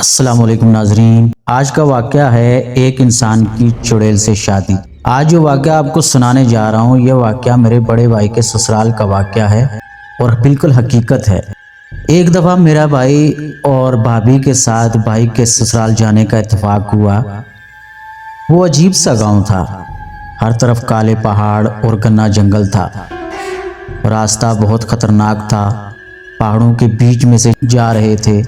السلام علیکم ناظرین، آج کا واقعہ ہے ایک انسان کی چڑیل سے شادی۔ آج جو واقعہ آپ کو سنانے جا رہا ہوں، یہ واقعہ میرے بڑے بھائی کے سسرال کا واقعہ ہے اور بالکل حقیقت ہے۔ ایک دفعہ میرا بھائی اور بھابھی کے ساتھ بھائی کے سسرال جانے کا اتفاق ہوا۔ وہ عجیب سا گاؤں تھا، ہر طرف کالے پہاڑ اور گھنا جنگل تھا۔ راستہ بہت خطرناک تھا، پہاڑوں کے بیچ میں سے جا رہے تھے۔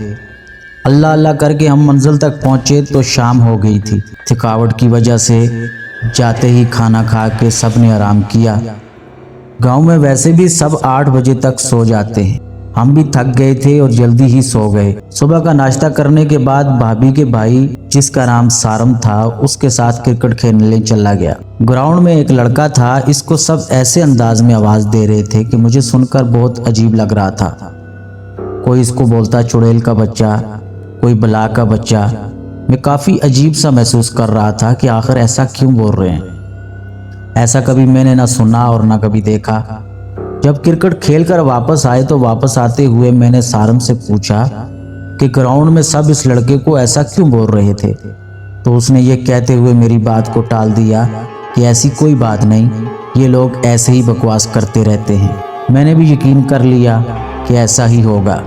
اللہ اللہ کر کے ہم منزل تک پہنچے تو شام ہو گئی تھی۔ تھکاوٹ کی وجہ سے جاتے ہی کھانا کھا کے سب نے آرام کیا۔ گاؤں میں ویسے بھی سب 8 بجے تک سو جاتے ہیں۔ ہم بھی تھک گئے تھے اور جلدی ہی سو گئے۔ صبح کا ناشتہ کرنے کے بعد بھابھی کے بھائی جس کا نام سارم تھا، اس کے ساتھ کرکٹ کھیلنے چلا گیا۔ گراؤنڈ میں ایک لڑکا تھا، اس کو سب ایسے انداز میں آواز دے رہے تھے کہ مجھے سن کر بہت عجیب لگ رہا تھا۔ کوئی اس کو بولتا چڑیل کا بچہ، کوئی بلا کا بچہ۔ میں کافی عجیب سا محسوس کر رہا تھا کہ آخر ایسا کیوں بول رہے ہیں۔ ایسا کبھی میں نے نہ سنا اور نہ کبھی دیکھا۔ جب کرکٹ کھیل کر واپس آئے تو واپس آتے ہوئے میں نے سارم سے پوچھا کہ گراؤنڈ میں سب اس لڑکے کو ایسا کیوں بول رہے تھے، تو اس نے یہ کہتے ہوئے میری بات کو ٹال دیا کہ ایسی کوئی بات نہیں، یہ لوگ ایسے ہی بکواس کرتے رہتے ہیں۔ میں نے بھی یقین کر لیا کہ ایسا ہی ہوگا۔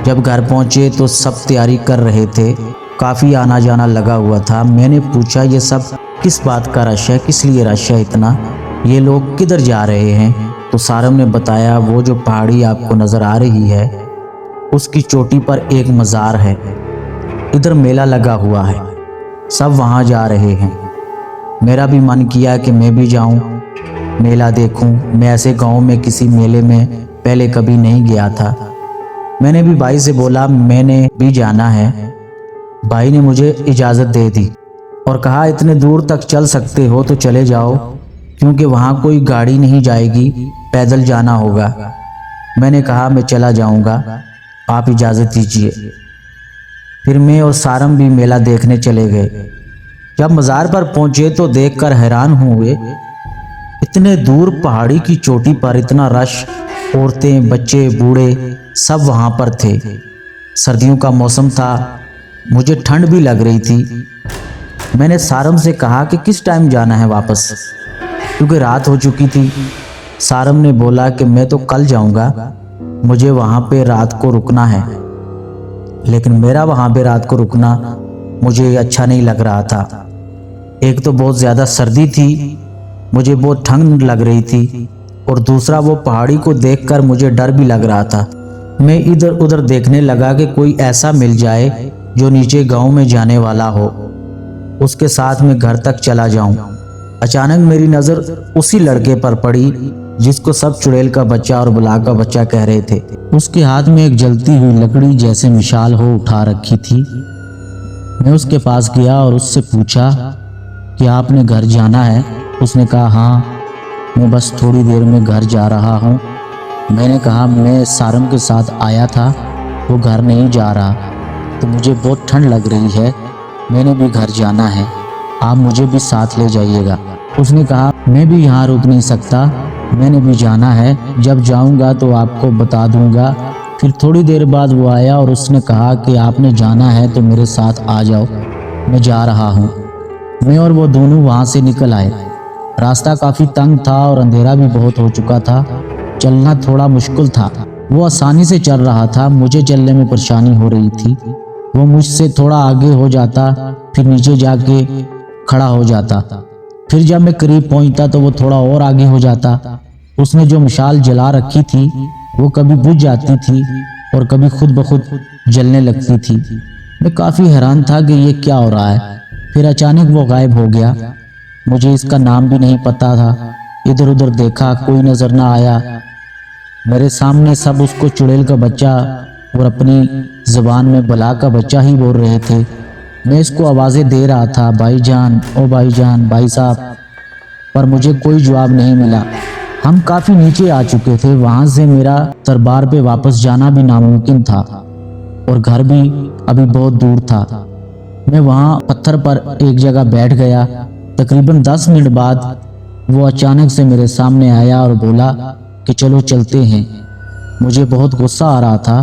جب گھر پہنچے تو سب تیاری کر رہے تھے، کافی آنا جانا لگا ہوا تھا۔ میں نے پوچھا یہ سب کس بات کا رش ہے، کس لیے رش ہے اتنا، یہ لوگ کدھر جا رہے ہیں؟ تو سارم نے بتایا وہ جو پہاڑی آپ کو نظر آ رہی ہے، اس کی چوٹی پر ایک مزار ہے، ادھر میلہ لگا ہوا ہے، سب وہاں جا رہے ہیں۔ میرا بھی من کیا کہ میں بھی جاؤں، میلہ دیکھوں۔ میں ایسے گاؤں میں کسی میلے میں پہلے کبھی نہیں گیا تھا۔ میں نے بھی بھائی سے بولا میں نے بھی جانا ہے۔ بھائی نے مجھے اجازت دے دی اور کہا اتنے دور تک چل سکتے ہو تو چلے جاؤ، کیونکہ وہاں کوئی گاڑی نہیں جائے گی، پیدل جانا ہوگا۔ میں نے کہا میں چلا جاؤں گا، آپ اجازت دیجیے۔ پھر میں اور سارم بھی میلہ دیکھنے چلے گئے۔ جب مزار پر پہنچے تو دیکھ کر حیران ہوئے، اتنے دور پہاڑی کی چوٹی پر اتنا رش، عورتیں، بچے، بوڑھے سب وہاں پر تھے۔ سردیوں کا موسم تھا، مجھے ٹھنڈ بھی لگ رہی تھی۔ میں نے سارم سے کہا کہ کس ٹائم جانا ہے واپس، کیونکہ رات ہو چکی تھی۔ سارم نے بولا کہ میں تو کل جاؤں گا، مجھے وہاں پہ رات کو رکنا ہے۔ لیکن میرا وہاں پہ رات کو رکنا مجھے اچھا نہیں لگ رہا تھا۔ ایک تو بہت زیادہ سردی تھی، مجھے بہت ٹھنڈ لگ رہی تھی، اور دوسرا وہ پہاڑی کو دیکھ کر مجھے ڈر بھی لگ رہا تھا۔ میں ادھر ادھر دیکھنے لگا کہ کوئی ایسا مل جائے جو نیچے گاؤں میں جانے والا ہو، اس کے ساتھ میں گھر تک چلا جاؤں۔ اچانک میری نظر اسی لڑکے پر پڑی جس کو سب چڑیل کا بچہ اور بلا کا بچہ کہہ رہے تھے۔ اس کے ہاتھ میں ایک جلتی ہوئی لکڑی جیسے مشال ہو اٹھا رکھی تھی۔ میں اس کے پاس گیا اور اس سے پوچھا کہ آپ نے گھر جانا ہے؟ اس نے کہا ہاں، میں بس تھوڑی دیر میں گھر جا رہا ہوں۔ میں نے کہا میں سارم کے ساتھ آیا تھا، وہ گھر نہیں جا رہا، تو مجھے بہت ٹھنڈ لگ رہی ہے، میں نے بھی گھر جانا ہے، آپ مجھے بھی ساتھ لے جائیے گا۔ اس نے کہا میں بھی یہاں رک نہیں سکتا، میں نے بھی جانا ہے، جب جاؤں گا تو آپ کو بتا دوں گا۔ پھر تھوڑی دیر بعد وہ آیا اور اس نے کہا کہ آپ نے جانا ہے تو میرے ساتھ آ جاؤ، میں جا رہا ہوں۔ میں اور وہ دونوں وہاں سے نکل آئے۔ راستہ کافی تنگ تھا اور اندھیرا بھی بہت ہو چکا تھا، چلنا تھوڑا مشکل تھا۔ وہ آسانی سے چل رہا تھا، مجھے چلنے میں پریشانی ہو رہی تھی۔ وہ مجھ سے تھوڑا آگے ہو جاتا، پھر نیچے جا کے کھڑا ہو جاتا، پھر جب میں قریب پہنچتا تو وہ تھوڑا اور آگے ہو جاتا۔ اس نے جو مشال جلا رکھی تھی وہ کبھی بجھ جاتی تھی اور کبھی خود بخود جلنے لگتی تھی۔ میں کافی حیران تھا کہ یہ کیا ہو رہا ہے۔ پھر اچانک وہ غائب ہو گیا۔ مجھے اس کا نام بھی نہیں پتا تھا۔ ادھر ادھر دیکھا، کوئی نظر نہ آیا۔ میرے سامنے سب اس کو چڑیل کا بچہ اور اپنی زبان میں بلا کا بچہ ہی بول رہے تھے۔ میں اس کو آوازیں دے رہا تھا، بھائی جان، او بھائی جان، بھائی صاحب، پر مجھے کوئی جواب نہیں ملا۔ ہم کافی نیچے آ چکے تھے، وہاں سے میرا دربار پہ واپس جانا بھی ناممکن تھا اور گھر بھی ابھی بہت دور تھا۔ میں وہاں پتھر پر ایک جگہ بیٹھ گیا۔ تقریباً 10 منٹ بعد وہ اچانک سے میرے سامنے آیا اور بولا کہ چلو چلتے ہیں۔ مجھے بہت غصہ آ رہا تھا،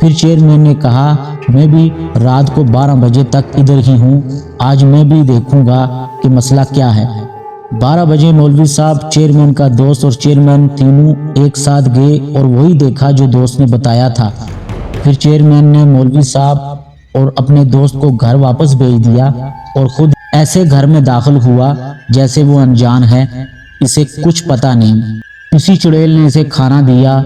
پھر چیئرمین نے کہا میں بھی رات کو 12 بجے تک ادھر ہی ہوں، آج میں بھی دیکھوں گا کہ مسئلہ کیا ہے۔ 12 بجے مولوی صاحب، چیئرمین کا دوست اور چیئرمین تینوں ایک ساتھ گئے اور وہی دیکھا جو دوست نے بتایا تھا۔ پھر چیئرمین نے مولوی صاحب اور اپنے دوست کو گھر واپس بھیج دیا اور خود ایسے گھر میں داخل ہوا جیسے وہ انجان ہے، اسے کچھ پتہ نہیں۔ اسی چڑیل نے اسے کھانا دیا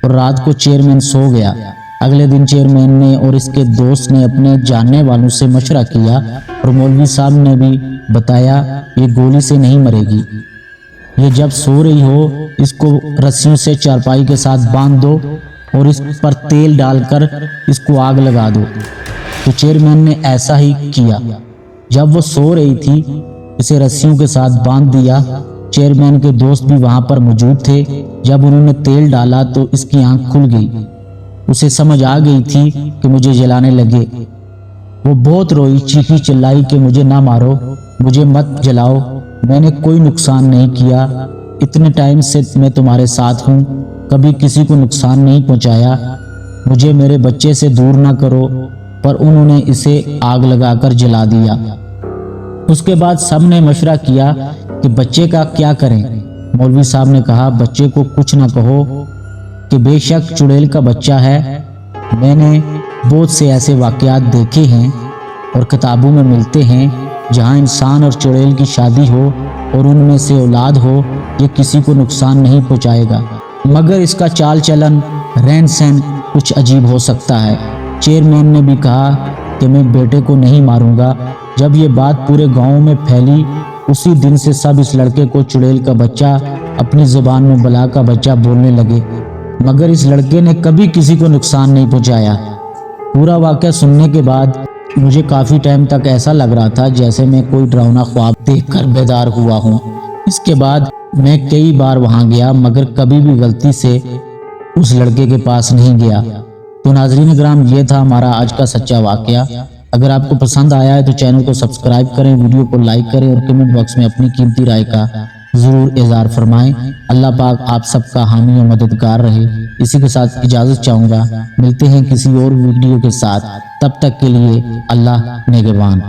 اور رات کو چیئرمین سو گیا۔ اگلے دن چیئرمین نے اور اس کے دوست نے اپنے جاننے والوں سے مشورہ کیا اور مولوی صاحب نے بھی بتایا یہ گولی سے نہیں مرے گی، یہ جب سو رہی ہو اس کو رسیوں سے چارپائی کے ساتھ باندھ دو اور اس پر تیل ڈال کر اس کو آگ لگا دو۔ تو چیئرمین نے ایسا ہی کیا۔ جب وہ سو رہی تھی اسے رسیوں کے ساتھ باندھ دیا۔ چیئرمین کے دوست بھی وہاں پر موجود تھے۔ جب انہوں نے تیل ڈالا تو اس کی آنکھ کھل گئی، اسے سمجھ آ گئی تھی کہ مجھے جلانے لگے۔ وہ بہت روئی، چیخی چلائی کہ مجھے نہ مارو، مجھے مت جلاؤ، میں نے کوئی نقصان نہیں کیا، اتنے ٹائم سے میں تمہارے ساتھ ہوں، کبھی کسی کو نقصان نہیں پہنچایا، مجھے میرے بچے سے دور نہ کرو۔ پر انہوں نے اسے آگ لگا کر جلا دیا۔ اس کے بعد سب نے مشورہ کیا کہ بچے کا کیا کریں۔ مولوی صاحب نے کہا بچے کو کچھ نہ کہو کہ بے شک چڑیل کا بچہ ہے، میں نے بہت سے ایسے واقعات دیکھے ہیں اور کتابوں میں ملتے ہیں جہاں انسان اور چڑیل کی شادی ہو اور ان میں سے اولاد ہو، یہ کسی کو نقصان نہیں پہنچائے گا، مگر اس کا چال چلن، رہن سہن کچھ عجیب ہو سکتا ہے۔ چیئرمین نے بھی کہا کہ میں بیٹے کو نہیں ماروں گا۔ جب یہ بات پورے گاؤں میں پھیلی اسی دن سے سب اس لڑکے کو چڑیل کا بچہ، اپنی زبان میں بلا کا بچہ بولنے لگے، مگر اس لڑکے نے کبھی کسی کو نقصان نہیں پہنچایا۔ پورا واقعہ سننے کے بعد مجھے کافی ٹائم تک ایسا لگ رہا تھا جیسے میں کوئی ڈراؤنا خواب دیکھ کر بیدار ہوا ہوں۔ اس کے بعد میں کئی بار وہاں گیا مگر کبھی بھی غلطی سے اس لڑکے کے پاس نہیں گیا۔ تو ناظرین اکرام، یہ تھا ہمارا آج کا سچا واقعہ۔ اگر آپ کو پسند آیا ہے تو چینل کو سبسکرائب کریں، ویڈیو کو لائک کریں اور کمنٹ باکس میں اپنی قیمتی رائے کا ضرور اظہار فرمائیں۔ اللہ پاک آپ سب کا حامی و مددگار رہے۔ اسی کے ساتھ اجازت چاہوں گا، ملتے ہیں کسی اور ویڈیو کے ساتھ، تب تک کے لیے اللہ نگہبان۔